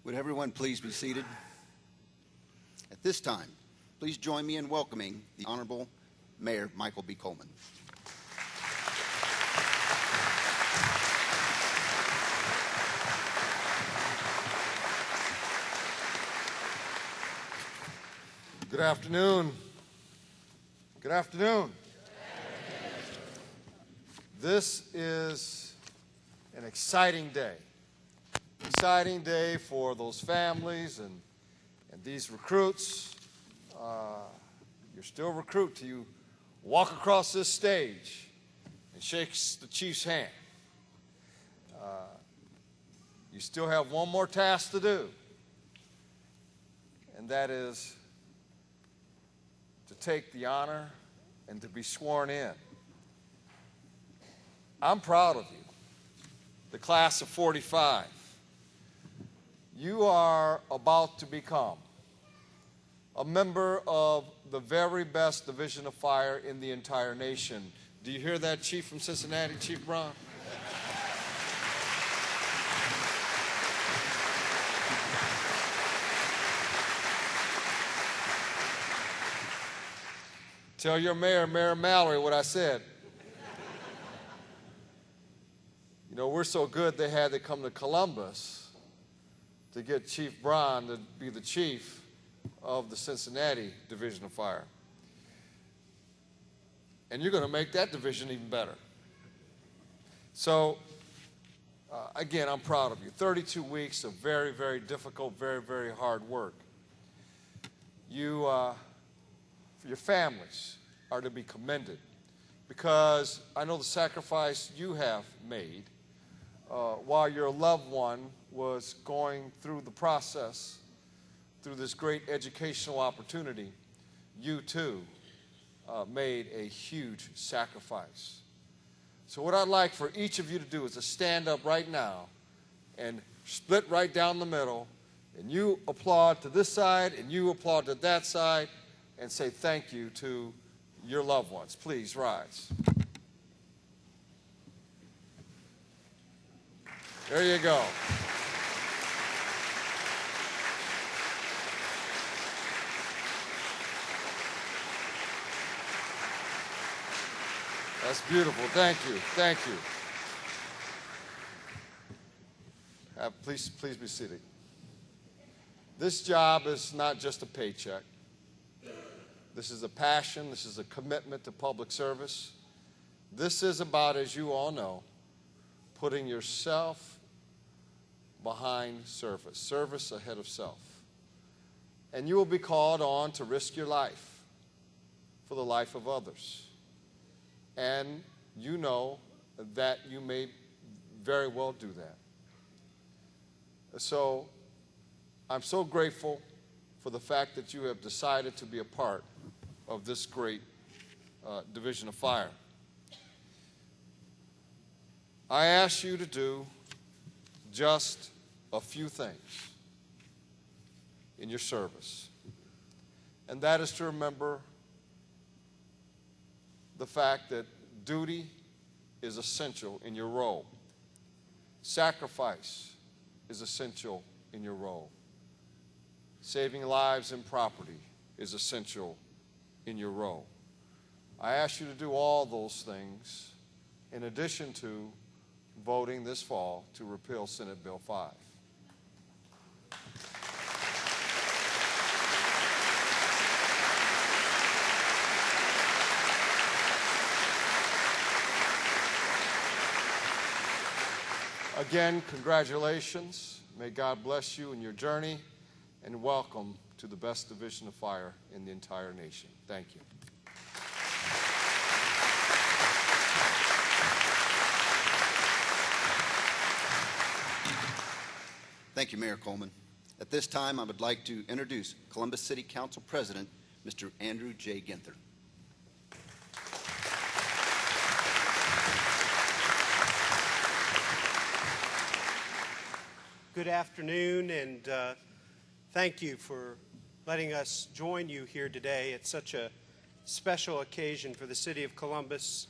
Would everyone please be seated? At this time, please join me in welcoming the Honorable Mayor Michael B. Coleman. Good afternoon. Good afternoon. This is an exciting day. Exciting day for those families and these recruits. You're still a recruit till you walk across this stage and shakes the chief's hand. You still have one more task to do, and that is to take the honor and to be sworn in. I'm proud of you, the class of 45. You are about to become a member of the very best division of fire in the entire nation. Do you hear that, Chief from Cincinnati, Chief Brown? Tell your mayor, Mayor Mallory, what I said. You know, we're so good they had to come to Columbus to get Chief Brown to be the chief of the Cincinnati Division of Fire. And you're going to make that division even better. So, again, I'm proud of you. 32 weeks of very, very difficult, very, very hard work. For your families are to be commended, because I know the sacrifice you have made while your loved one was going through the process, through this great educational opportunity. You too made a huge sacrifice. So what I'd like for each of you to do is to stand up right now and split right down the middle, and you applaud to this side and you applaud to that side, and say thank you to your loved ones. Please rise. There you go. That's beautiful. Thank you. Thank you. Please be seated. This job is not just a paycheck. This is a passion. This is a commitment to public service. This is about, as you all know, putting yourself behind service, service ahead of self. And you will be called on to risk your life for the life of others. And you know that you may very well do that. So I'm so grateful for the fact that you have decided to be a part of this great division of fire. I ask you to do just a few things in your service, and that is to remember the fact that duty is essential in your role. Sacrifice is essential in your role. Saving lives and property is essential in your role. I ask you to do all those things in addition to voting this fall to repeal Senate Bill 5. Again, congratulations. May God bless you in your journey, and welcome to the best division of fire in the entire nation. Thank you. Thank you, Mayor Coleman. At this time, I would like to introduce Columbus City Council President, Mr. Andrew J. Ginther. Good afternoon, and thank you for letting us join you here today. It's such a special occasion for the City of Columbus,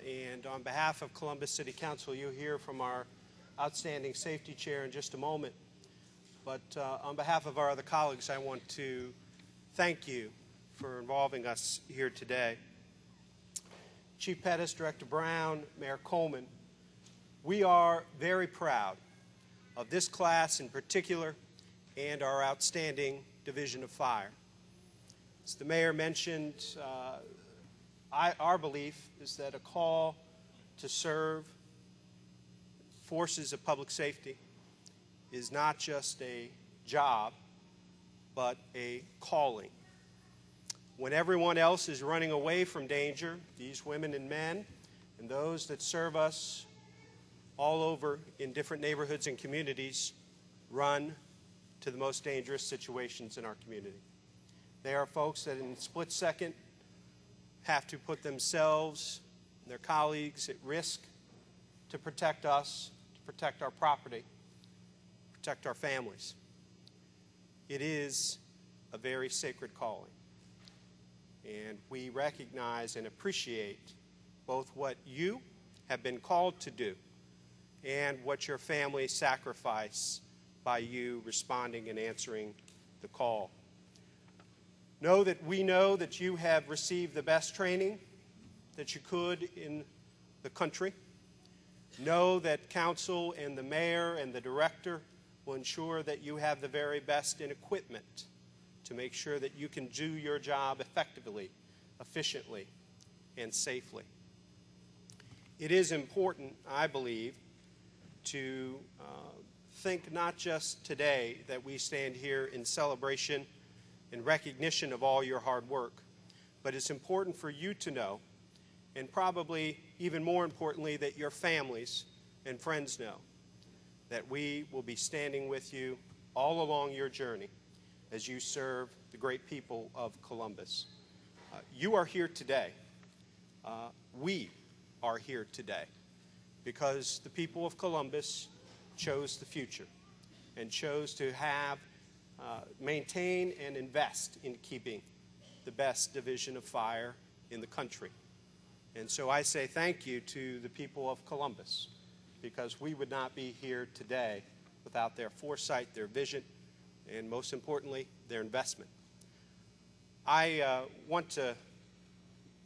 and on behalf of Columbus City Council, you'll hear from our outstanding safety chair in just a moment. but on behalf of our other colleagues, I want to thank you for involving us here today. Chief Pettis, Director Brown, Mayor Coleman, we are very proud of this class in particular and our outstanding Division of Fire. As the Mayor mentioned, our belief is that a call to serve forces of public safety is not just a job, but a calling. When everyone else is running away from danger, these women and men and those that serve us all over in different neighborhoods and communities run to the most dangerous situations in our community. They are folks that in a split second have to put themselves and their colleagues at risk to protect us, to protect our property, protect our families. It is a very sacred calling. And we recognize and appreciate both what you have been called to do and what your family sacrifice by you responding and answering the call. Know that we know that you have received the best training that you could in the country. Know that council and the mayor and the director will ensure that you have the very best in equipment to make sure that you can do your job effectively, efficiently, and safely. It is important, I believe, to think not just today that we stand here in celebration and recognition of all your hard work, but it's important for you to know, and probably even more importantly, that your families and friends know that we will be standing with you all along your journey as you serve the great people of Columbus. You are here today. We are here today because the people of Columbus chose the future and chose to have, maintain and invest in keeping the best division of fire in the country. And so I say thank you to the people of Columbus, because we would not be here today without their foresight, their vision, and most importantly, their investment. I want to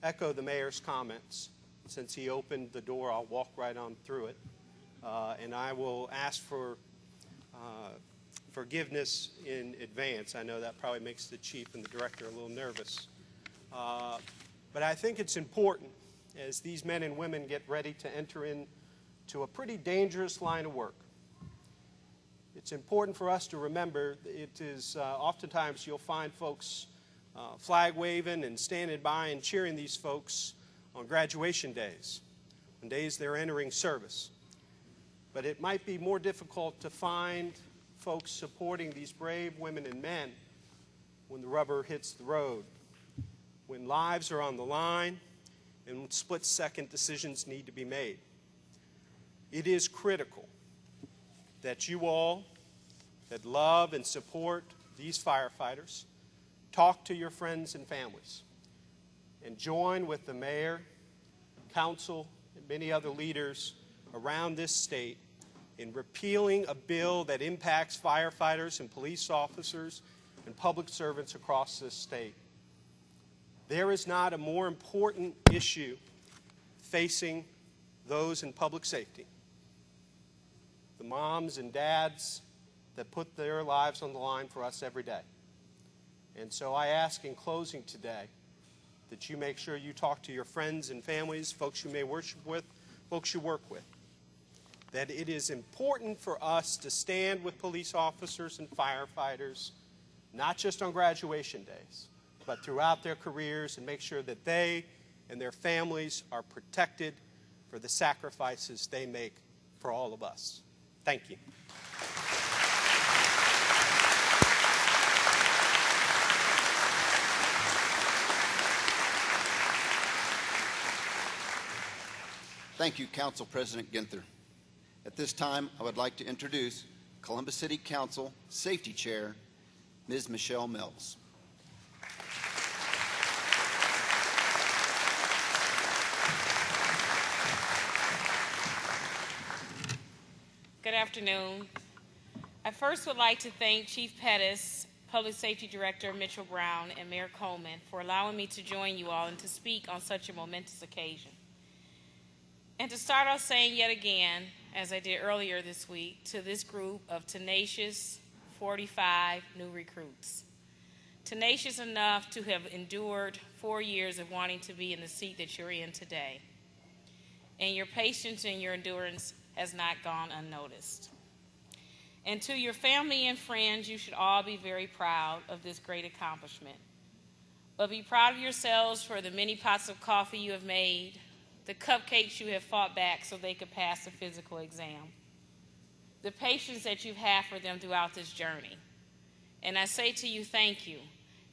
echo the mayor's comments. Since he opened the door, I'll walk right on through it. And I will ask for forgiveness in advance. I know that probably makes the chief and the director a little nervous. But I think it's important as these men and women get ready to enter into a pretty dangerous line of work. It's important for us to remember it is oftentimes you'll find folks flag waving and standing by and cheering these folks on graduation days, on days they're entering service. But it might be more difficult to find folks supporting these brave women and men when the rubber hits the road, when lives are on the line and when split-second decisions need to be made. It is critical that you all that love and support these firefighters talk to your friends and families and join with the mayor, council, and many other leaders around this state in repealing a bill that impacts firefighters and police officers and public servants across this state. There is not a more important issue facing those in public safety. The moms and dads that put their lives on the line for us every day. And so I ask in closing today that you make sure you talk to your friends and families, folks you may worship with, folks you work with, that it is important for us to stand with police officers and firefighters, not just on graduation days, but throughout their careers, and make sure that they and their families are protected for the sacrifices they make for all of us. Thank you. Thank you, Council President Ginther. At this time, I would like to introduce Columbus City Council Safety Chair, Ms. Michelle Mills. Good afternoon. I first would like to thank Chief Pettis, Public Safety Director Mitchell Brown, and Mayor Coleman for allowing me to join you all and to speak on such a momentous occasion. And to start off saying yet again, as I did earlier this week, to this group of tenacious 45 new recruits. Tenacious enough to have endured 4 years of wanting to be in the seat that you're in today. And your patience and your endurance has not gone unnoticed. And to your family and friends, you should all be very proud of this great accomplishment. But be proud of yourselves for the many pots of coffee you have made, the cupcakes you have fought back so they could pass the physical exam, the patience that you've had for them throughout this journey. And I say to you, thank you.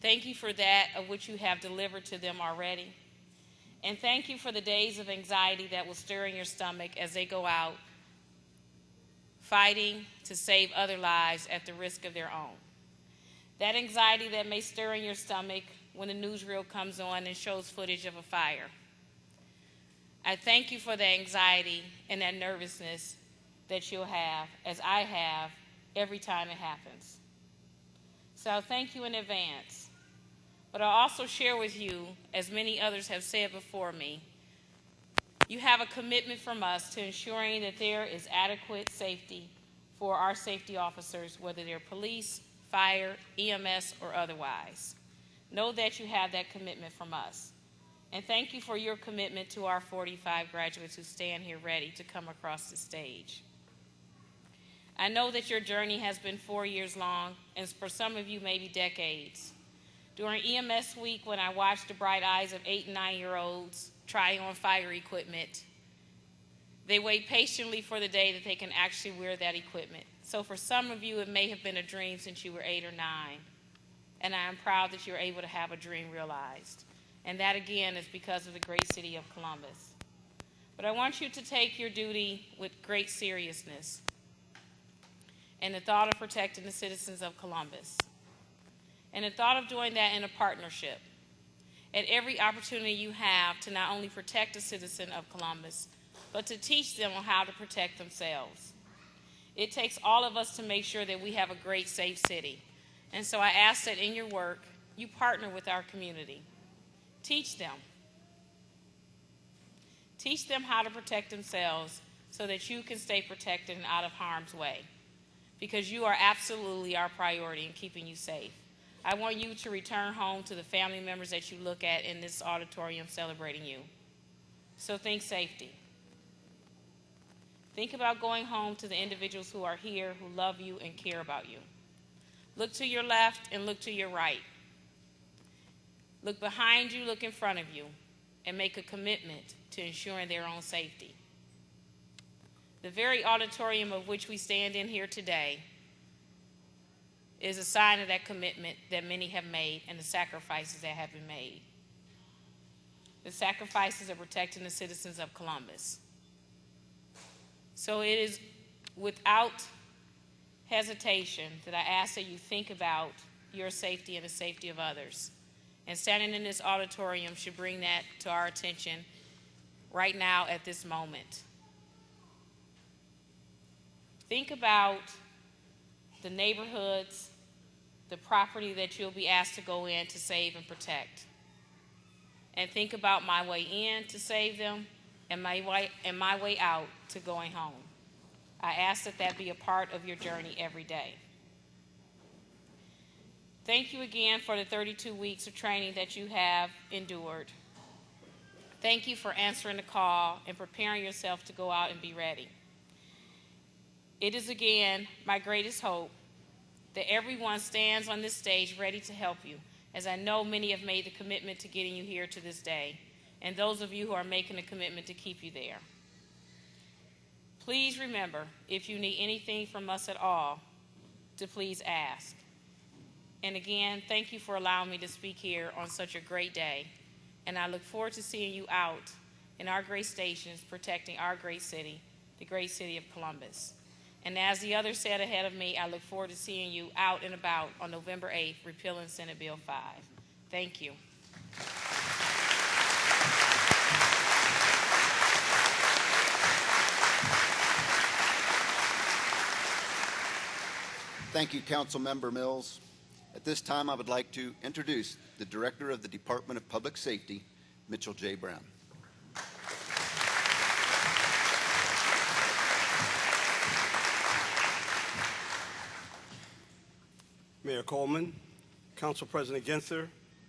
Thank you for that of which you have delivered to them already. And thank you for the days of anxiety that will stir in your stomach as they go out fighting to save other lives at the risk of their own. That anxiety that may stir in your stomach when the newsreel comes on and shows footage of a fire. I thank you for the anxiety and that nervousness that you'll have, as I have, every time it happens. So I'll thank you in advance. But I'll also share with you, as many others have said before me, you have a commitment from us to ensuring that there is adequate safety for our safety officers, whether they're police, fire, EMS, or otherwise. Know that you have that commitment from us. And thank you for your commitment to our 45 graduates who stand here ready to come across the stage. I know that your journey has been 4 years long, and for some of you, maybe decades. During EMS week, when I watched the bright eyes of 8 and 9-year-olds try on fire equipment, they wait patiently for the day that they can actually wear that equipment. So for some of you, it may have been a dream since you were 8 or 9, and I am proud that you're able to have a dream realized. And that, again, is because of the great city of Columbus. But I want you to take your duty with great seriousness and the thought of protecting the citizens of Columbus. And the thought of doing that in a partnership at every opportunity you have to not only protect a citizen of Columbus, but to teach them on how to protect themselves. It takes all of us to make sure that we have a great, safe city. And so I ask that in your work, you partner with our community. Teach them. Teach them how to protect themselves so that you can stay protected and out of harm's way, because you are absolutely our priority in keeping you safe. I want you to return home to the family members that you look at in this auditorium celebrating you. So think safety. Think about going home to the individuals who are here, who love you and care about you. Look to your left and look to your right. Look behind you, look in front of you, and make a commitment to ensuring their own safety. The very auditorium of which we stand in here today is a sign of that commitment that many have made and the sacrifices that have been made. The sacrifices of protecting the citizens of Columbus. So it is without hesitation that I ask that you think about your safety and the safety of others. And standing in this auditorium should bring that to our attention right now at this moment. Think about the neighborhoods, the property that you'll be asked to go in to save and protect. And think about my way in to save them and my way out to going home. I ask that that be a part of your journey every day. Thank you again for the 32 weeks of training that you have endured. Thank you for answering the call and preparing yourself to go out and be ready. It is again my greatest hope that everyone stands on this stage ready to help you, as I know many have made the commitment to getting you here to this day, and those of you who are making a commitment to keep you there. Please remember, if you need anything from us at all, to please ask. And again, thank you for allowing me to speak here on such a great day, and I look forward to seeing you out in our great stations protecting our great city, the great city of Columbus. And as the others said ahead of me, I look forward to seeing you out and about on November 8th, repealing Senate Bill 5. Thank you. Thank you, Councilmember Mills. At this time, I would like to introduce the Director of the Department of Public Safety, Mitchell J. Brown. Mayor Coleman, Council President Ginther,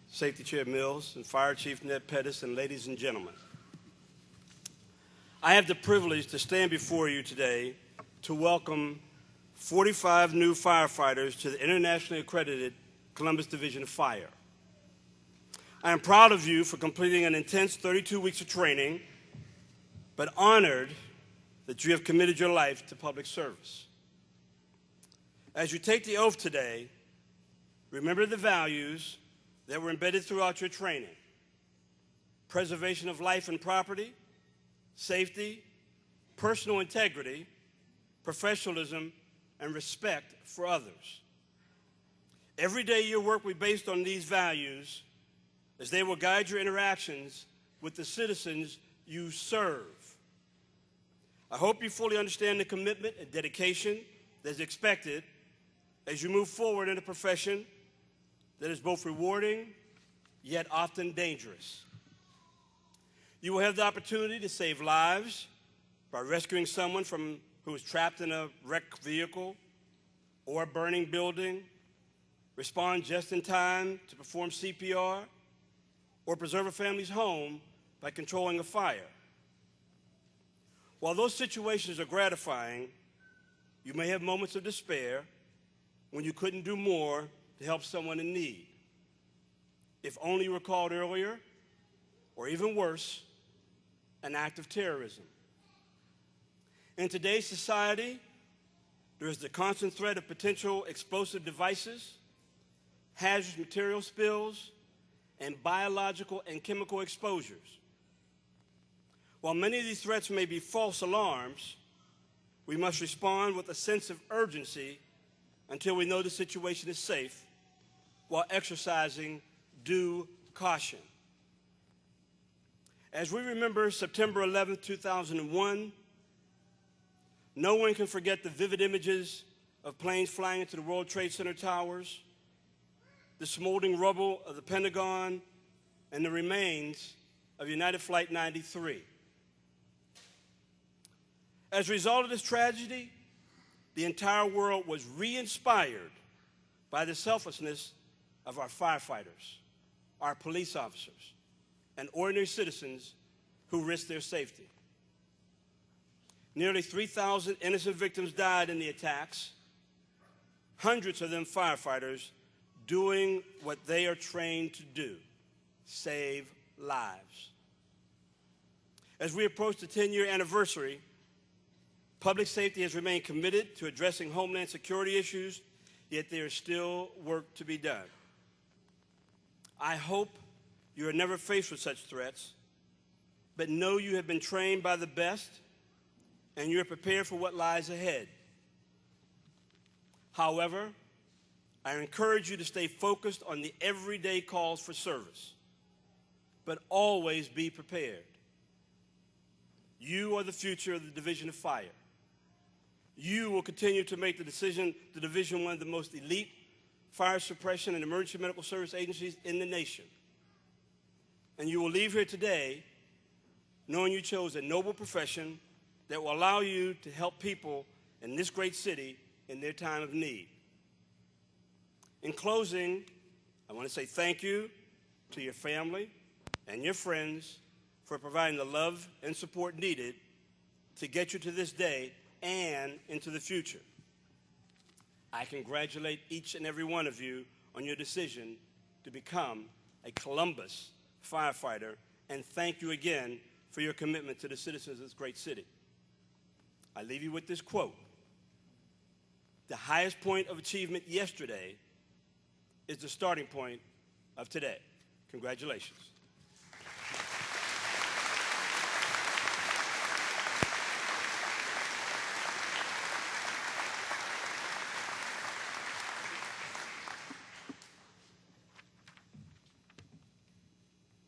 Safety Chair Mills, and Fire Chief Ned Pettis, and ladies and gentlemen. I have the privilege to stand before you today to welcome 45 new firefighters to the internationally accredited Columbus Division of Fire. I am proud of you for completing an intense 32 weeks of training, but honored that you have committed your life to public service. As you take the oath today, remember the values that were embedded throughout your training: preservation of life and property, safety, personal integrity, professionalism, and respect for others. Every day your work will be based on these values, as they will guide your interactions with the citizens you serve. I hope you fully understand the commitment and dedication that is expected as you move forward in a profession that is both rewarding yet often dangerous. You will have the opportunity to save lives by rescuing someone who is trapped in a wrecked vehicle or a burning building, respond just in time to perform CPR, or preserve a family's home by controlling a fire. While those situations are gratifying, you may have moments of despair when you couldn't do more to help someone in need. If only you were called earlier, or even worse, an act of terrorism. In today's society, there is the constant threat of potential explosive devices, hazardous material spills, and biological and chemical exposures. While many of these threats may be false alarms, we must respond with a sense of urgency until we know the situation is safe, while exercising due caution. As we remember September 11, 2001, no one can forget the vivid images of planes flying into the World Trade Center towers, the smoldering rubble of the Pentagon, and the remains of United Flight 93. As a result of this tragedy, the entire world was re-inspired by the selflessness of our firefighters, our police officers, and ordinary citizens who risked their safety. Nearly 3,000 innocent victims died in the attacks, hundreds of them firefighters doing what they are trained to do: save lives. As we approach the 10-year anniversary, public safety has remained committed to addressing homeland security issues, yet there is still work to be done. I hope you are never faced with such threats, but know you have been trained by the best and you are prepared for what lies ahead. However, I encourage you to stay focused on the everyday calls for service, but always be prepared. You are the future of the Division of Fire. You will continue to make the division one of the most elite fire suppression and emergency medical service agencies in the nation. And you will leave here today knowing you chose a noble profession that will allow you to help people in this great city in their time of need. In closing, I want to say thank you to your family and your friends for providing the love and support needed to get you to this day and into the future. I congratulate each and every one of you on your decision to become a Columbus firefighter, and thank you again for your commitment to the citizens of this great city. I leave you with this quote: "The highest point of achievement yesterday is the starting point of today." Congratulations.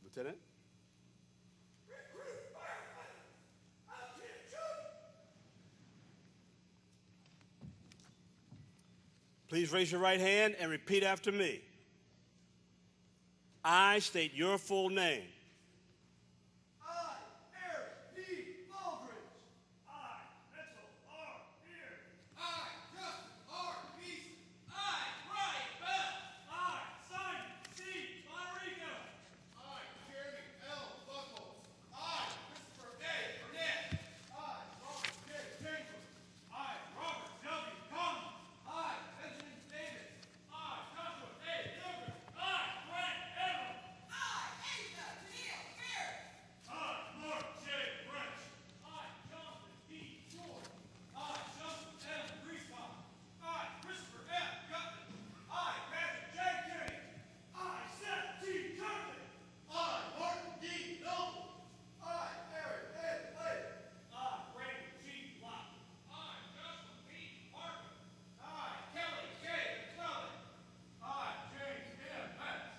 Lieutenant? Please raise your right hand and repeat after me. I state your full name. I, Eric P. Baldridge. I, Mitchell R. Beard. I, Justin R. Beeson. I, Brian Bell. I, Simon C. Monrico. I, Jeremy L. Buckles. I, Christopher A. Burnett. I, Robert J. Chambers. I, Robert W. Coleman. I, Benjamin Davis. I, Joshua A. Gilbert. I, Grant Evans. I, Asa Neal Beard. I, Mark J. French. I, Jonathan D. George. I, Joseph M. Griesbach. I, Christopher F. Gutman. I, Patrick J. Kenny. I, Seth T. Kirkley. I, Martin D. Noble. I, Eric A. Blake. I, Brandon G. Locke. I, Joshua P. Markham. I, Kelly J. McClellan. I, James M. Metz.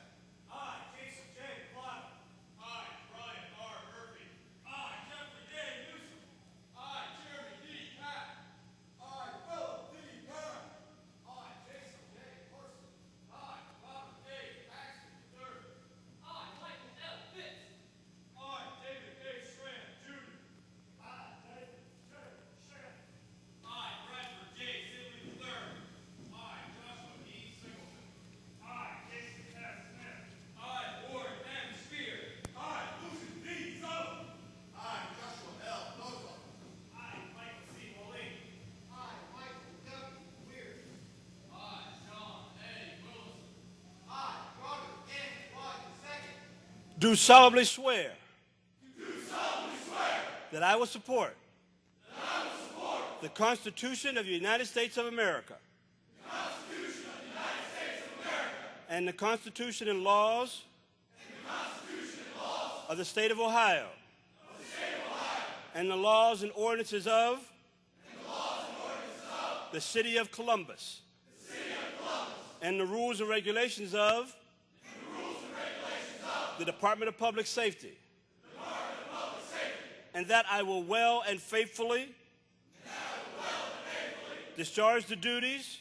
I, Jason J. Plata. I, Brian R. Murphy. I, Jeffrey A. Newsom. I, Jeremy D. Pack. I, Philip D. Perrin. I, Jason J. Horsley. I, Robert A. Paxton III. I, Michael L. Fitz. I, David A. Schramm, Jr. I, David J. Shannon. I, Bradford J. Sibley III. I, Joshua E. Singleton. I, Jason S. Smith. I, Ward M. Spear. I, Lucian D. Sullivan. I, Joshua L. Bozon. I, Michael C. Moline. I, Michael W. Weir. I, John A. Wilson. I, Robert N. White II. Do solemnly swear that I will support the Constitution of the United States of America and the Constitution and laws of the State of Ohio and the laws and ordinances of the City of Columbus and the rules and regulations of the Department of Public Safety, and that I will well and faithfully discharge the duties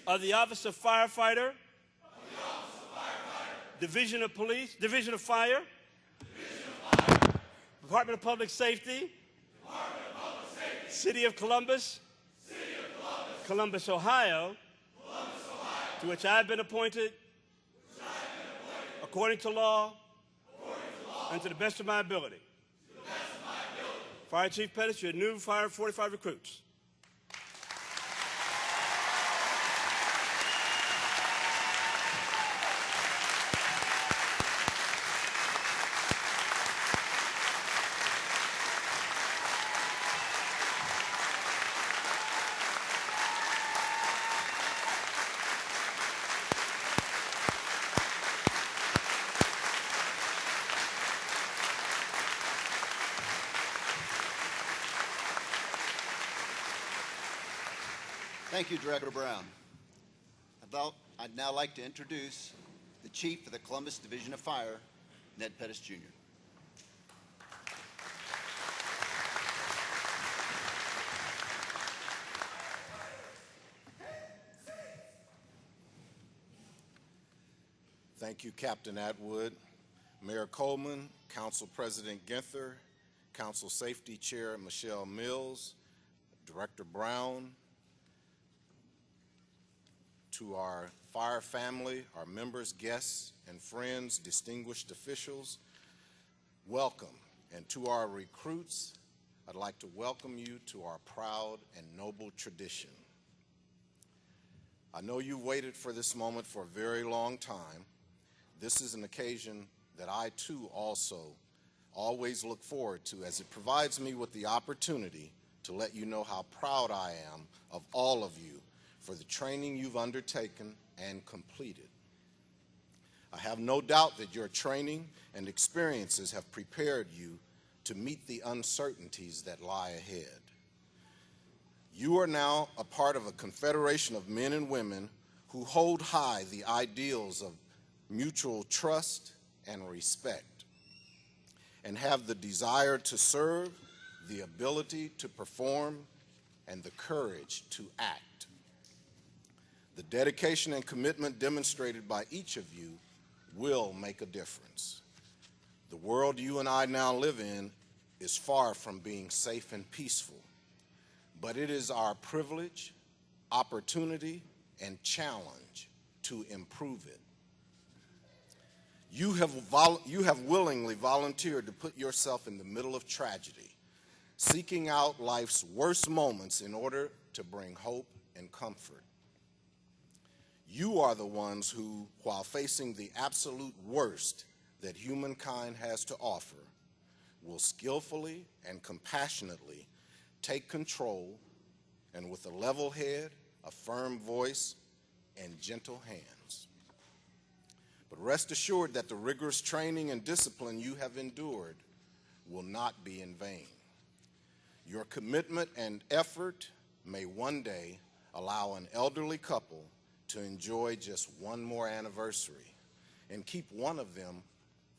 of the Office of Firefighter, Division of Police, Division of Fire, Department of Public Safety, City of Columbus, Columbus, Ohio, to which I have been appointed according to law and to the best of my ability. Fire Chief Pettis, your new Fire 45 recruits. Thank you, Director Brown. I'd now like to introduce the Chief of the Columbus Division of Fire, Ned Pettis, Jr. Thank you, Captain Atwood, Mayor Coleman, Council President Ginther, Council Safety Chair Michelle Mills, Director Brown, to our fire family, our members, guests, and friends, distinguished officials, welcome. And to our recruits, I'd like to welcome you to our proud and noble tradition. I know you've waited for this moment for a very long time. This is an occasion that I too also always look forward to, as it provides me with the opportunity to let you know how proud I am of all of you for the training you've undertaken and completed. I have no doubt that your training and experiences have prepared you to meet the uncertainties that lie ahead. You are now a part of a confederation of men and women who hold high the ideals of mutual trust and respect, and have the desire to serve, the ability to perform, and the courage to act. The dedication and commitment demonstrated by each of you will make a difference. The world you and I now live in is far from being safe and peaceful, but it is our privilege, opportunity, and challenge to improve it. You have willingly volunteered to put yourself in the middle of tragedy, seeking out life's worst moments in order to bring hope and comfort. You are the ones who, while facing the absolute worst that humankind has to offer, will skillfully and compassionately take control and with a level head, a firm voice, and gentle hands. But rest assured that the rigorous training and discipline you have endured will not be in vain. Your commitment and effort may one day allow an elderly couple to enjoy just one more anniversary and keep one of them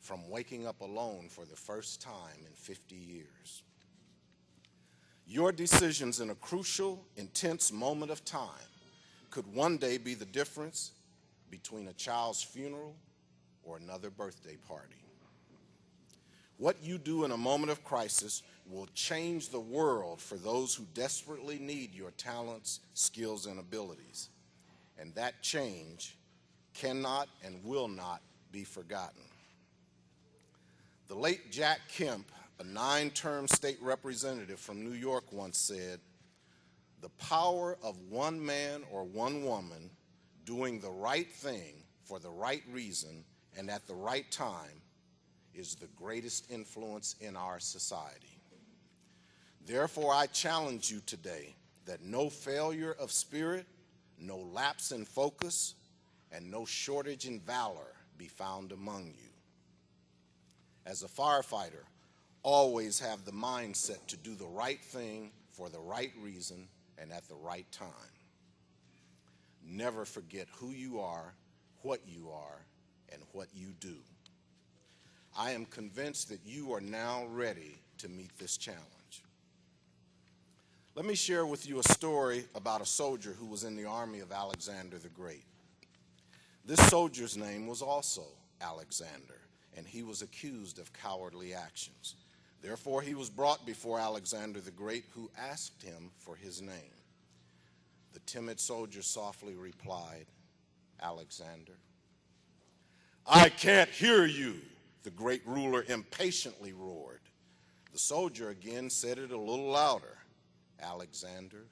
from waking up alone for the first time in 50 years. Your decisions in a crucial, intense moment of time could one day be the difference between a child's funeral or another birthday party. What you do in a moment of crisis will change the world for those who desperately need your talents, skills, and abilities. And that change cannot and will not be forgotten. The late Jack Kemp, a 9-term state representative from New York, once said, "The power of one man or one woman doing the right thing for the right reason and at the right time is the greatest influence in our society." Therefore, I challenge you today that no failure of spirit, no lapse in focus, and no shortage in valor be found among you. As a firefighter, always have the mindset to do the right thing for the right reason and at the right time. Never forget who you are, what you are, and what you do. I am convinced that you are now ready to meet this challenge. Let me share with you a story about a soldier who was in the army of Alexander the Great. This soldier's name was also Alexander, and he was accused of cowardly actions. Therefore, he was brought before Alexander the Great, who asked him for his name. The timid soldier softly replied, "Alexander." "I can't hear you," the great ruler impatiently roared. The soldier again said it a little louder, "Alexander."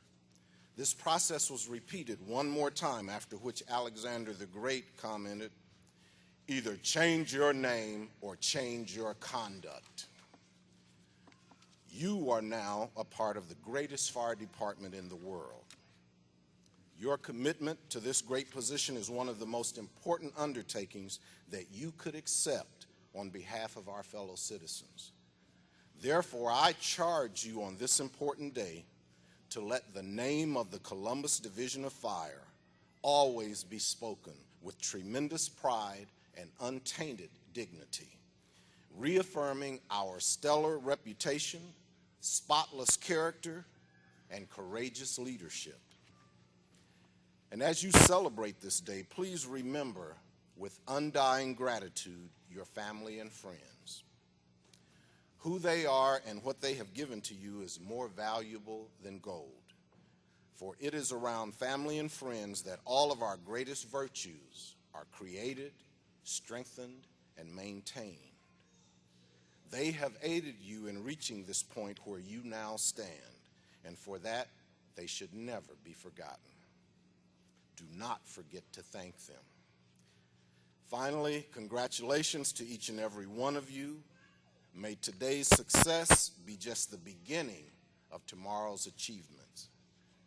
This process was repeated one more time, after which Alexander the Great commented, "Either change your name or change your conduct." You are now a part of the greatest fire department in the world. Your commitment to this great position is one of the most important undertakings that you could accept on behalf of our fellow citizens. Therefore, I charge you on this important day to let the name of the Columbus Division of Fire always be spoken with tremendous pride and untainted dignity, reaffirming our stellar reputation, spotless character, and courageous leadership. And as you celebrate this day, please remember with undying gratitude your family and friends. Who they are and what they have given to you is more valuable than gold. For it is around family and friends that all of our greatest virtues are created, strengthened, and maintained. They have aided you in reaching this point where you now stand, and for that, they should never be forgotten. Do not forget to thank them. Finally, congratulations to each and every one of you. May today's success be just the beginning of tomorrow's achievements.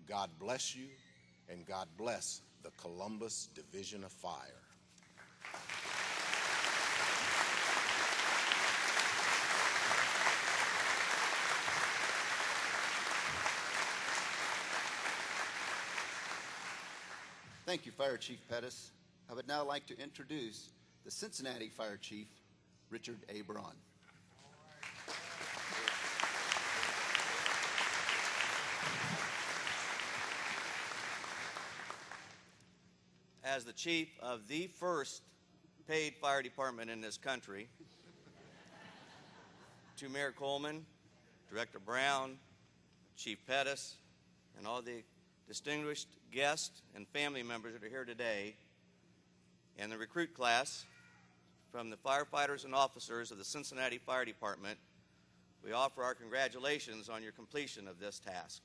God bless you, and God bless the Columbus Division of Fire. Thank you, Fire Chief Pettis. I would now like to introduce the Cincinnati Fire Chief, Richard A. Braun. as the chief of the first paid fire department in this country, to Mayor Coleman, Director Brown, Chief Pettis, and all the distinguished guests and family members that are here today, and the recruit class from the firefighters and officers of the Cincinnati Fire Department, we offer our congratulations on your completion of this task.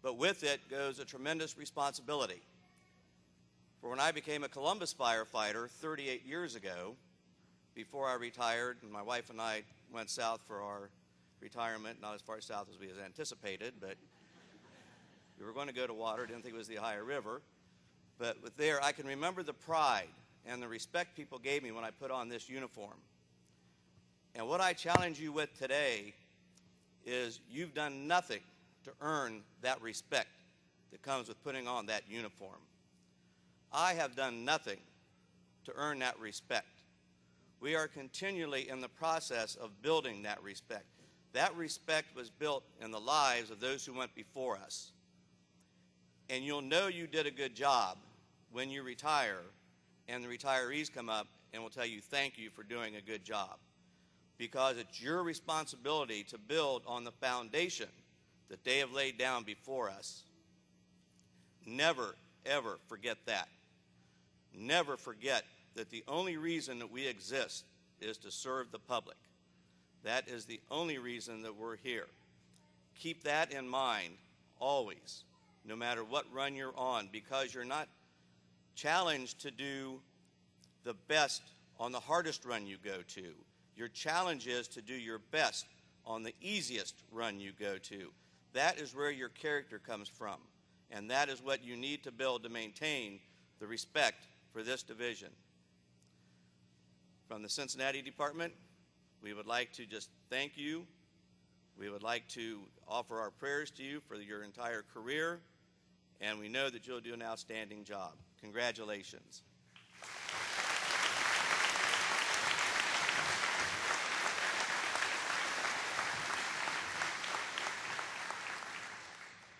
But with it goes a tremendous responsibility. For when I became a Columbus firefighter 38 years ago, before I retired, and my wife and I went south for our retirement, not as far south as we had anticipated, but we were going to go to water, didn't think it was the Ohio River. But with there, I can remember the pride and the respect people gave me when I put on this uniform. And what I challenge you with today is you've done nothing to earn that respect that comes with putting on that uniform. I have done nothing to earn that respect. We are continually in the process of building that respect. That respect was built in the lives of those who went before us. And you'll know you did a good job when you retire and the retirees come up and will tell you thank you for doing a good job. Because it's your responsibility to build on the foundation that they have laid down before us. Never, ever forget that. Never forget that the only reason that we exist is to serve the public. That is the only reason that we're here. Keep that in mind always, no matter what run you're on, because you're not challenged to do the best on the hardest run you go to. Your challenge is to do your best on the easiest run you go to. That is where your character comes from, and that is what you need to build to maintain the respect for this division. From the Cincinnati Department, we would like to just thank you. We would like to offer our prayers to you for your entire career, and we know that you'll do an outstanding job. Congratulations.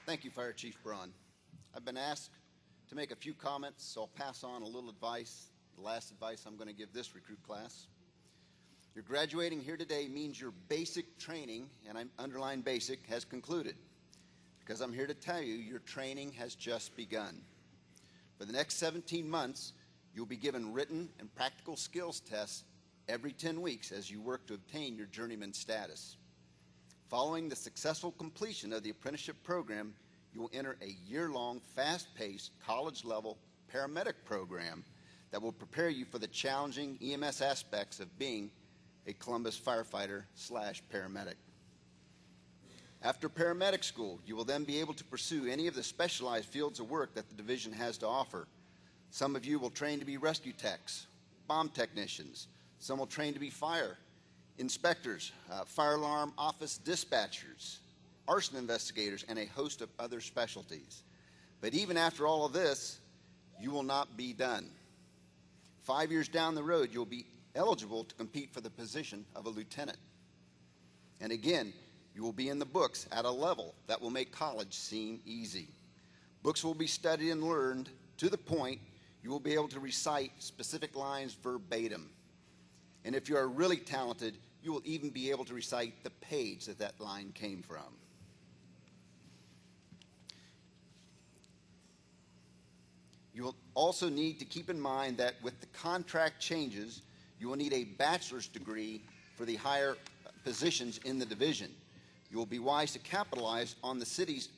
Thank you, Fire Chief Braun. I've been asked to make a few comments, so I'll pass on a little advice, the last advice I'm going to give this recruit class. Your graduating here today means your basic training, and I underline basic, has concluded. Because I'm here to tell you, your training has just begun. For the next 17 months, you'll be given written and practical skills tests every 10 weeks as you work to obtain your journeyman status. Following the successful completion of the apprenticeship program, you will enter a year-long, fast-paced, college-level paramedic program that will prepare you for the challenging EMS aspects of being a Columbus firefighter/paramedic. After paramedic school, you will then be able to pursue any of the specialized fields of work that the division has to offer. Some of you will train to be rescue techs, bomb technicians. Some will train to be fire inspectors, fire alarm office dispatchers, arson investigators, and a host of other specialties. But even after all of this, you will not be done. 5 years down the road, you'll be eligible to compete for the position of a lieutenant. And again, you will be in the books at a level that will make college seem easy. Books will be studied and learned to the point you will be able to recite specific lines verbatim. And if you are really talented, you will even be able to recite the page that that line came from. You will also need to keep in mind that with the contract changes, you will need a bachelor's degree for the higher positions in the division. You will be wise to capitalize on the city's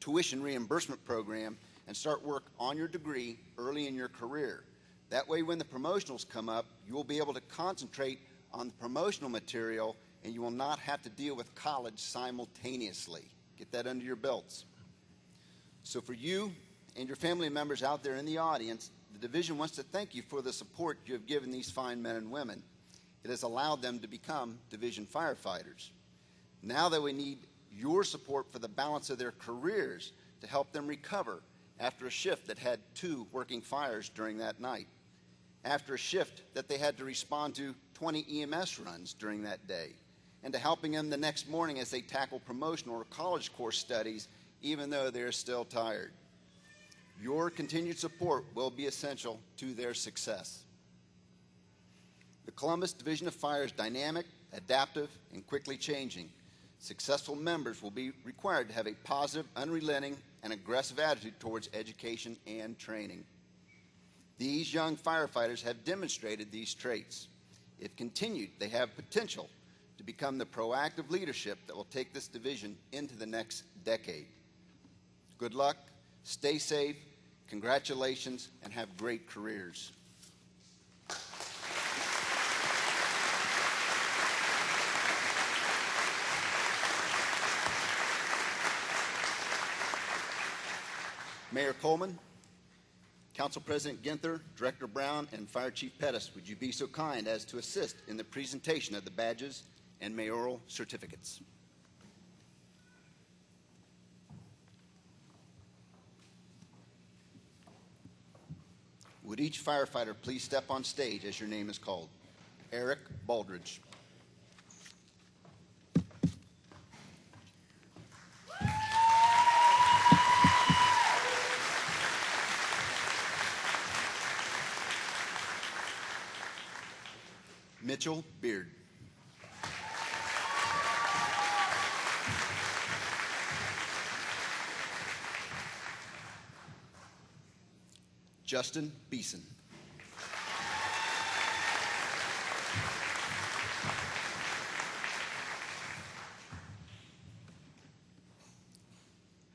tuition reimbursement program and start work on your degree early in your career. That way, when the promotionals come up, you will be able to concentrate on the promotional material and you will not have to deal with college simultaneously. Get that under your belts. So for you and your family members out there in the audience, the division wants to thank you for the support you have given these fine men and women. It has allowed them to become division firefighters. Now that we need your support for the balance of their careers to help them recover after a shift that had 2 working fires during that night, after a shift that they had to respond to 20 EMS runs during that day, and to helping them the next morning as they tackle promotional or college course studies, even though they're still tired. Your continued support will be essential to their success. The Columbus Division of Fire is dynamic, adaptive, and quickly changing. Successful members will be required to have a positive, unrelenting, and aggressive attitude towards education and training. These young firefighters have demonstrated these traits. If continued, they have potential to become the proactive leadership that will take this division into the next decade. Good luck, stay safe, congratulations, and have great careers. Mayor Coleman, Council President Ginther, Director Brown, and Fire Chief Pettis, would you be so kind as to assist in the presentation of the badges and mayoral certificates? Would each firefighter please step on stage as your name is called? Eric Baldridge. Mitchell Beard. Justin Beeson.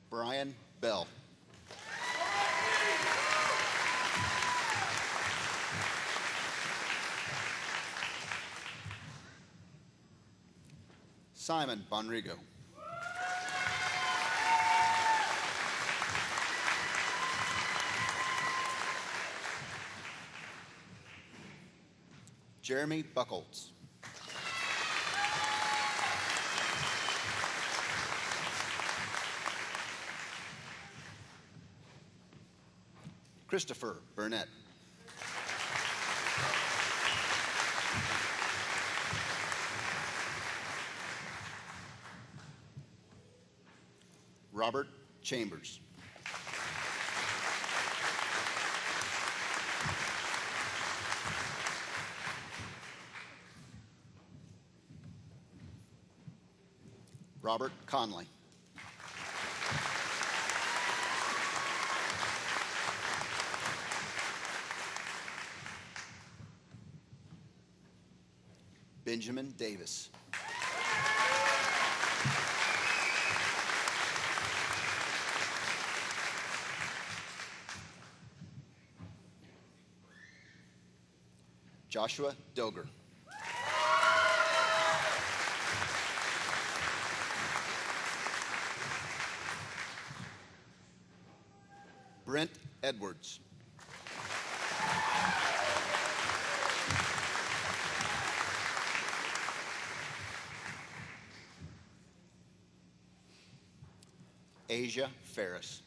Brian Bell. Simon Bonrigo. Jeremy Buckholz. Christopher Burnett. Robert Chambers. Robert Conley. Benjamin Davis. Joshua Doger. Brent Edwards. Asia Ferris.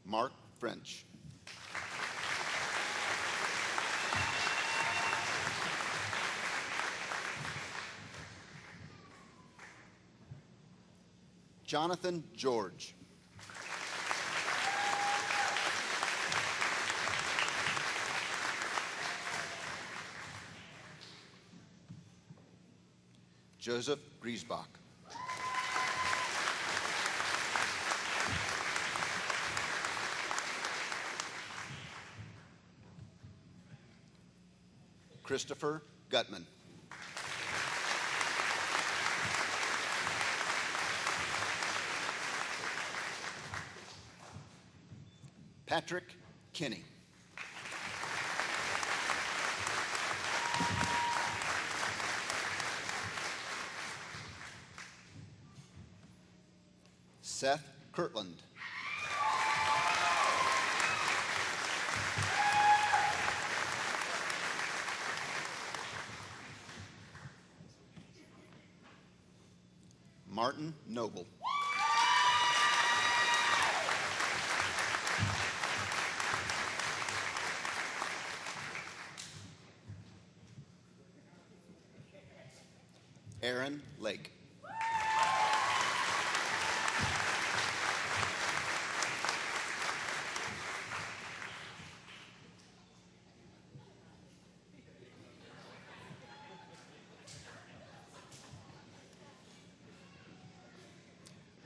Mark French. Jonathan George. Joseph Griesbach. Christopher Gutman. Patrick Kinney. Seth Kirtland. Martin Noble. Aaron Lake.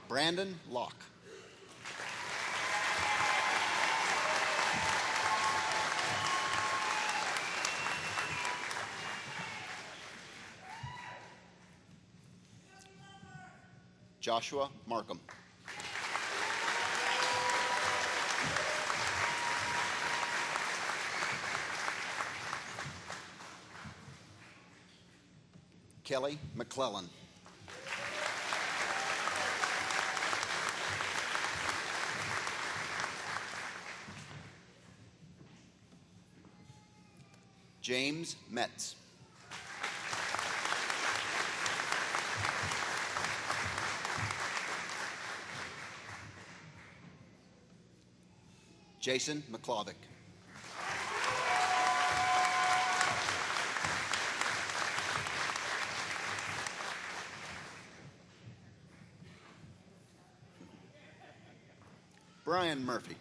Brandon Locke. Joshua Markham. Kelly McClellan. James Metz. Jason McClovick. Brian Murphy.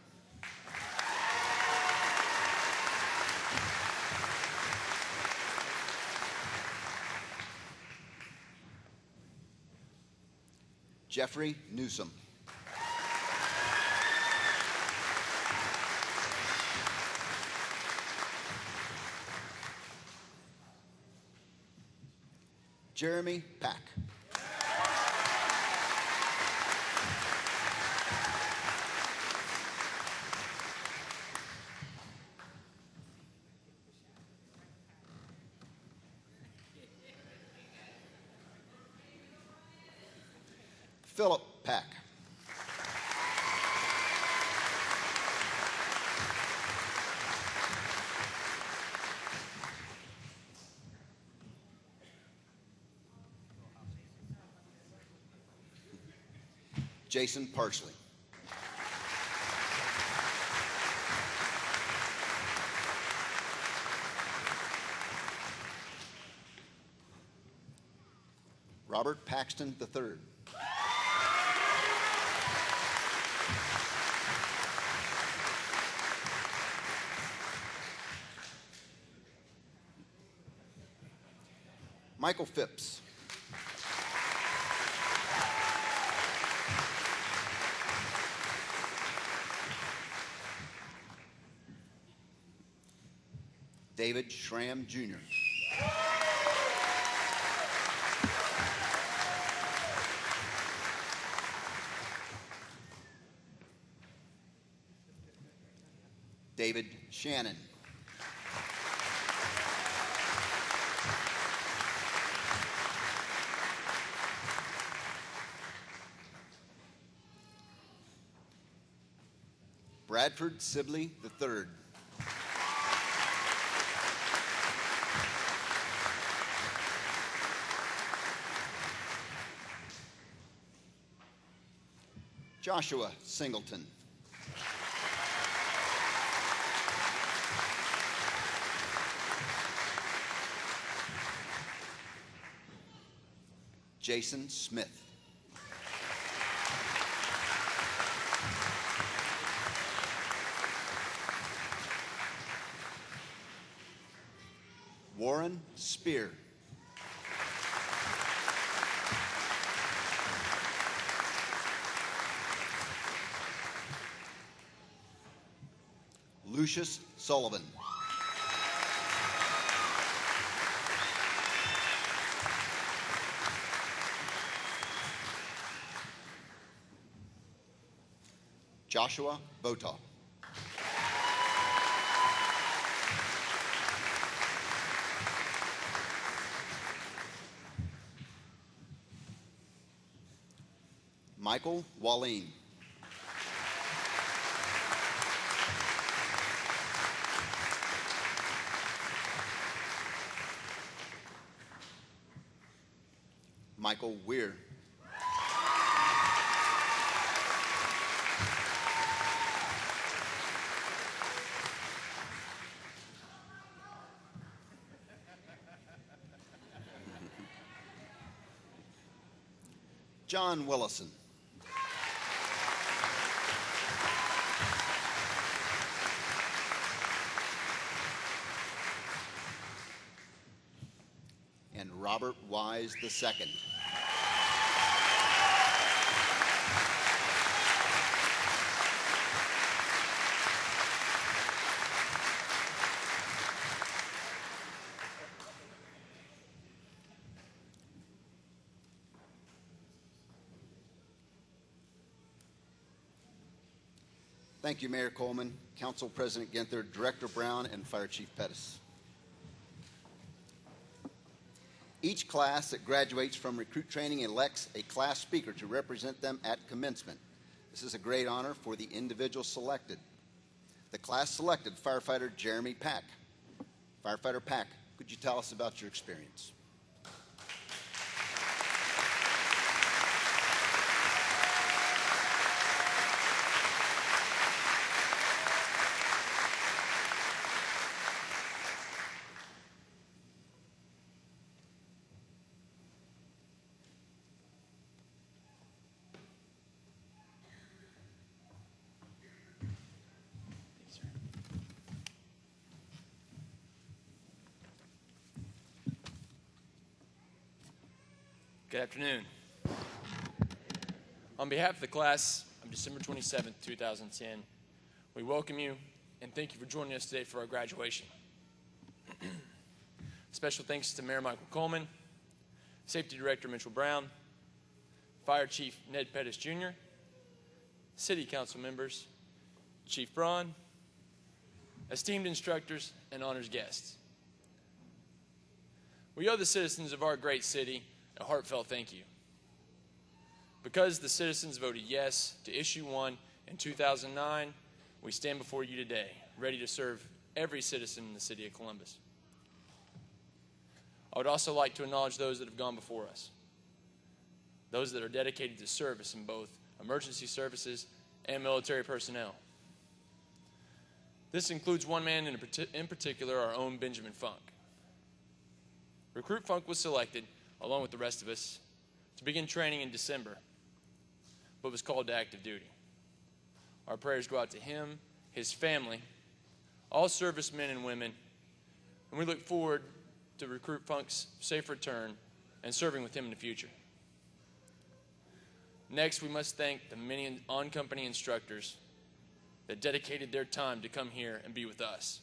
Jeffrey Newsom. Jeremy Pack. Philip Pack. Jason Parsley. Robert Paxton III. Michael Phipps. David Schramm Jr. David Shannon. Bradford Sibley III. Joshua Singleton. Jason Smith. Warren Spear. Lucius Sullivan. Joshua Botaw. Michael Walleen. Michael Weir. John Willison. And Robert Wise II. Thank you, Mayor Coleman, Council President Ginther, Director Brown, and Fire Chief Pettis. Each class that graduates from recruit training elects a class speaker to represent them at commencement. This is a great honor for the individual selected. The class selected firefighter Jeremy Pack. Firefighter Pack, could you tell us about your experience? Good afternoon. On behalf of the class of December 27th, 2010, we welcome you and thank you for joining us today for our graduation. Special thanks to Mayor Michael Coleman, Safety Director Mitchell Brown, Fire Chief Ned Pettis Jr., City Council members, Chief Braun, esteemed instructors, and honors guests. We owe the citizens of our great city a heartfelt thank you. Because the citizens voted yes to issue one in 2009, we stand before you today, ready to serve every citizen in the city of Columbus. I would also like to acknowledge those that have gone before us, those that are dedicated to service in both emergency services and military personnel. This includes one man in particular, our own Benjamin Funk. Recruit Funk was selected along with the rest of us, to begin training in December, but was called to active duty. Our prayers go out to him, his family, all servicemen and women, and we look forward to Recruit Funk's safe return and serving with him in the future. Next, we must thank the many on-company instructors that dedicated their time to come here and be with us,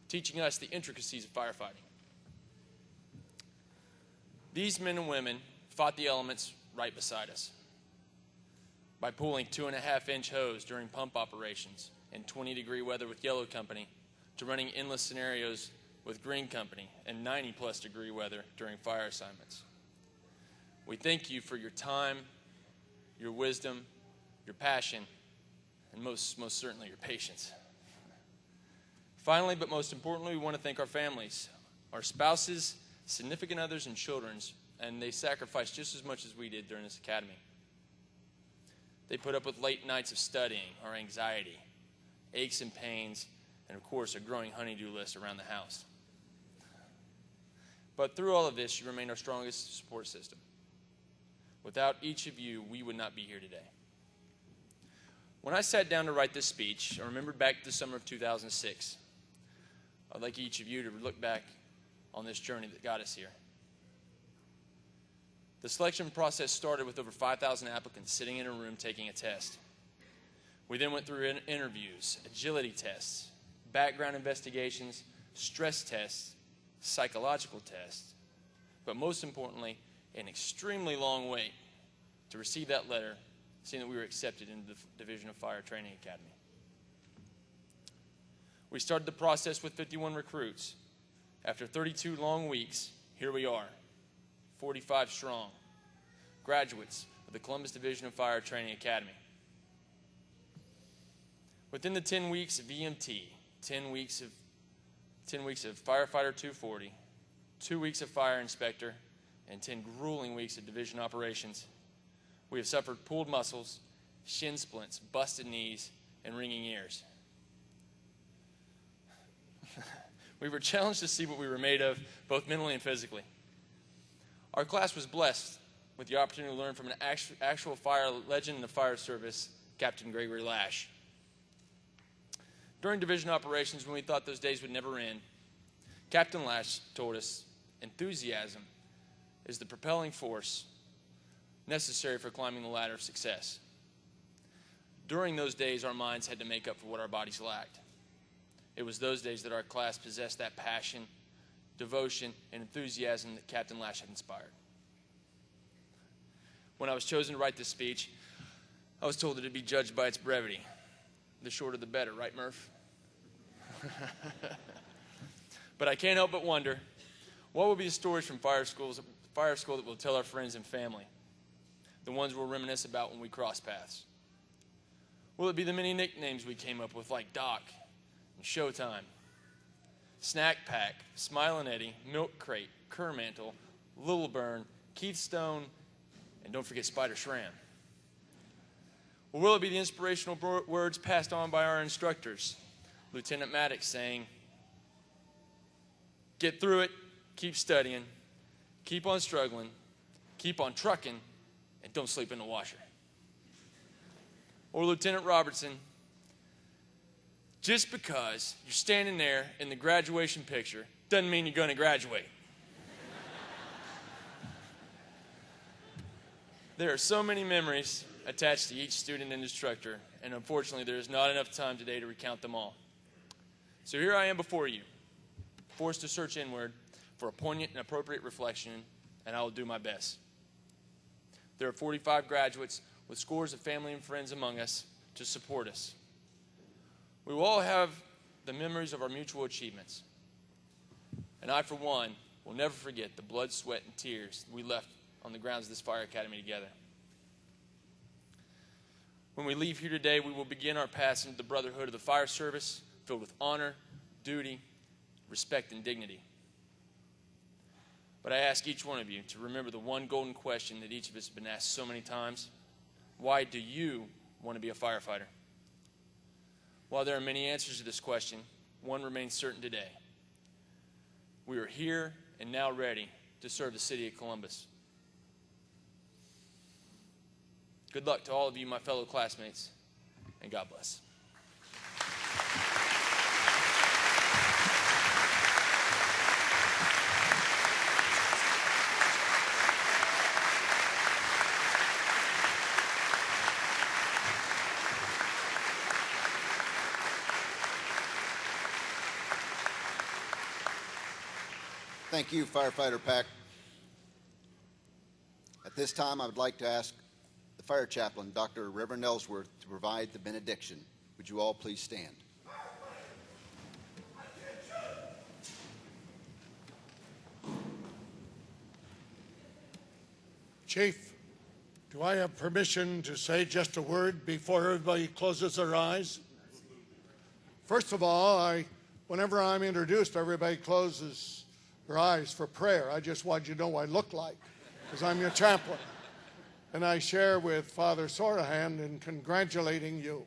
teaching us the intricacies of firefighting. These men and women fought the elements right beside us by pulling 2.5-inch hose during pump operations in 20-degree weather with Yellow Company to running endless scenarios with Green Company and 90-plus degree weather during fire assignments. We thank you for your time, your wisdom, your passion, and most certainly your patience. Finally, but most importantly, we want to thank our families, our spouses, significant others, and children, and they sacrificed just as much as we did during this academy. They put up with late nights of studying, our anxiety, aches and pains, and of course a growing honey-do list around the house. But through all of this, you remain our strongest support system. Without each of you, we would not be here today. When I sat down to write this speech, I remembered back to the summer of 2006. I'd like each of you to look back on this journey that got us here. The selection process started with over 5,000 applicants sitting in a room taking a test. We then went through interviews, agility tests, background investigations, stress tests, psychological tests, but most importantly, an extremely long wait to receive that letter saying that we were accepted into the Division of Fire Training Academy. We started the process with 51 recruits. After 32 long weeks, here we are, 45 strong, graduates of the Columbus Division of Fire Training Academy. Within the 10 weeks of EMT, 10 weeks of Firefighter 240, 2 weeks of Fire Inspector, and 10 grueling weeks of division operations, we have suffered pulled muscles, shin splints, busted knees, and ringing ears. We were challenged to see what we were made of, both mentally and physically. Our class was blessed with the opportunity to learn from an actual fire legend in the fire service, Captain Gregory Lash. During division operations, when we thought those days would never end, Captain Lash told us enthusiasm is the propelling force necessary for climbing the ladder of success. During those days, our minds had to make up for what our bodies lacked. It was those days that our class possessed that passion, devotion, and enthusiasm that Captain Lash had inspired. When I was chosen to write this speech, I was told that it would be judged by its brevity. The shorter the better, right, Murph? But I can't help but wonder, what will be the stories from fire school that we'll tell our friends and family? The ones we'll reminisce about when we cross paths. Will it be the many nicknames we came up with, like Doc and Showtime, Snack Pack, Smilin' Eddie, Milk Crate, Kermantle, Little Burn, Keith Stone, and don't forget Spider Shram? Or will it be the inspirational words passed on by our instructors, Lieutenant Maddox saying, "Get through it, keep studying, keep on struggling, keep on trucking, and don't sleep in the washer"? Or Lieutenant Robertson, "Just because you're standing there in the graduation picture doesn't mean you're going to graduate." There are so many memories attached to each student and instructor, and unfortunately there is not enough time today to recount them all. So here I am before you, forced to search inward for a poignant and appropriate reflection, and I will do my best. There are 45 graduates with scores of family and friends among us to support us. We will all have the memories of our mutual achievements, and I, for one, will never forget the blood, sweat, and tears we left on the grounds of this fire academy together. When we leave here today, we will begin our path into the brotherhood of the fire service, filled with honor, duty, respect, and dignity. But I ask each one of you to remember the one golden question that each of us has been asked so many times: why do you want to be a firefighter? While there are many answers to this question, one remains certain today. We are here and now ready to serve the city of Columbus. Good luck to all of you, my fellow classmates, and God bless. Thank you, Firefighter Pack. At this time, I would like to ask the fire chaplain, Dr. Reverend Ellsworth, to provide the benediction. Would you all please stand? Chief, do I have permission to say just a word before everybody closes their eyes? First of all, whenever I'm introduced, everybody closes their eyes for prayer. I just want you to know what I look like, because I'm your chaplain. And I share with Father Sorahan in congratulating you.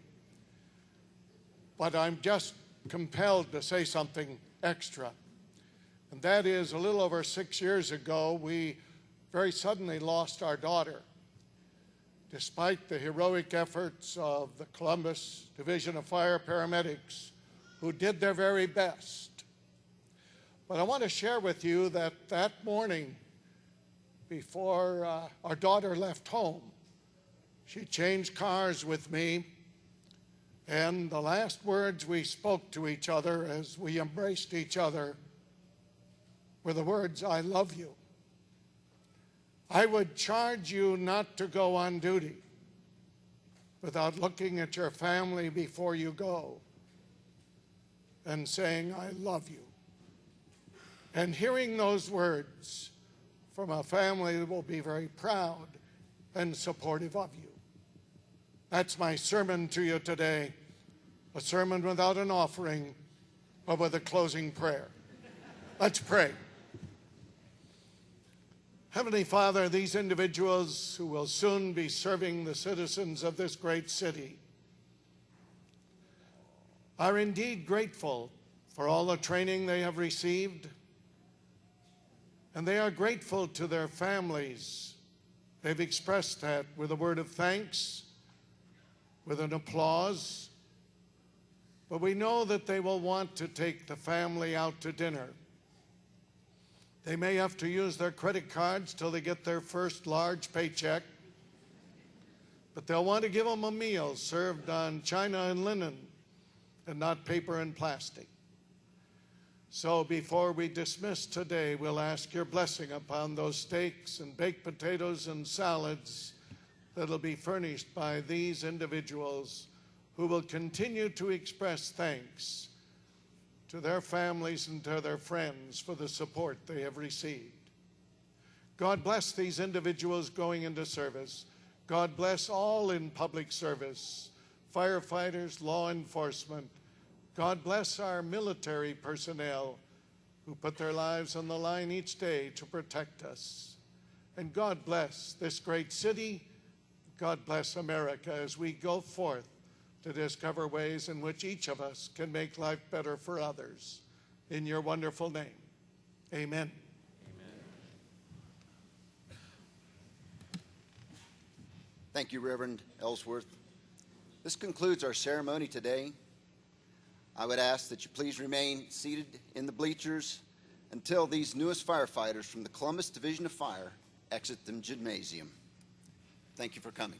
But I'm just compelled to say something extra. And that is, a little over 6 years ago, we very suddenly lost our daughter. Despite the heroic efforts of the Columbus Division of Fire Paramedics, who did their very best. But I want to share with you that that morning, before our daughter left home, she changed cars with me, and the last words we spoke to each other as we embraced each other were the words, "I love you. I would charge you not to go on duty without looking at your family before you go and saying, 'I love you.'" And hearing those words from a family that will be very proud and supportive of you. That's my sermon to you today, a sermon without an offering, but with a closing prayer. Let's pray. Heavenly Father, these individuals who will soon be serving the citizens of this great city are indeed grateful for all the training they have received, and they are grateful to their families They've expressed that with a word of thanks, with an applause. But we know that they will want to take the family out to dinner. They may have to use their credit cards till they get their first large paycheck. But they'll want to give them a meal served on china and linen and not paper and plastic. So before we dismiss today, we'll ask your blessing upon those steaks and baked potatoes and salads that'll be furnished by these individuals who will continue to express thanks to their families and to their friends for the support they have received. God bless these individuals going into service. God bless all in public service, firefighters, law enforcement. God bless our military personnel who put their lives on the line each day to protect us. And God bless this great city. God bless America as we go forth to discover ways in which each of us can make life better for others. In your wonderful name, amen. Thank you, Reverend Ellsworth. This concludes our ceremony today. I would ask that you please remain seated in the bleachers until these newest firefighters from the Columbus Division of Fire exit the gymnasium. Thank you for coming.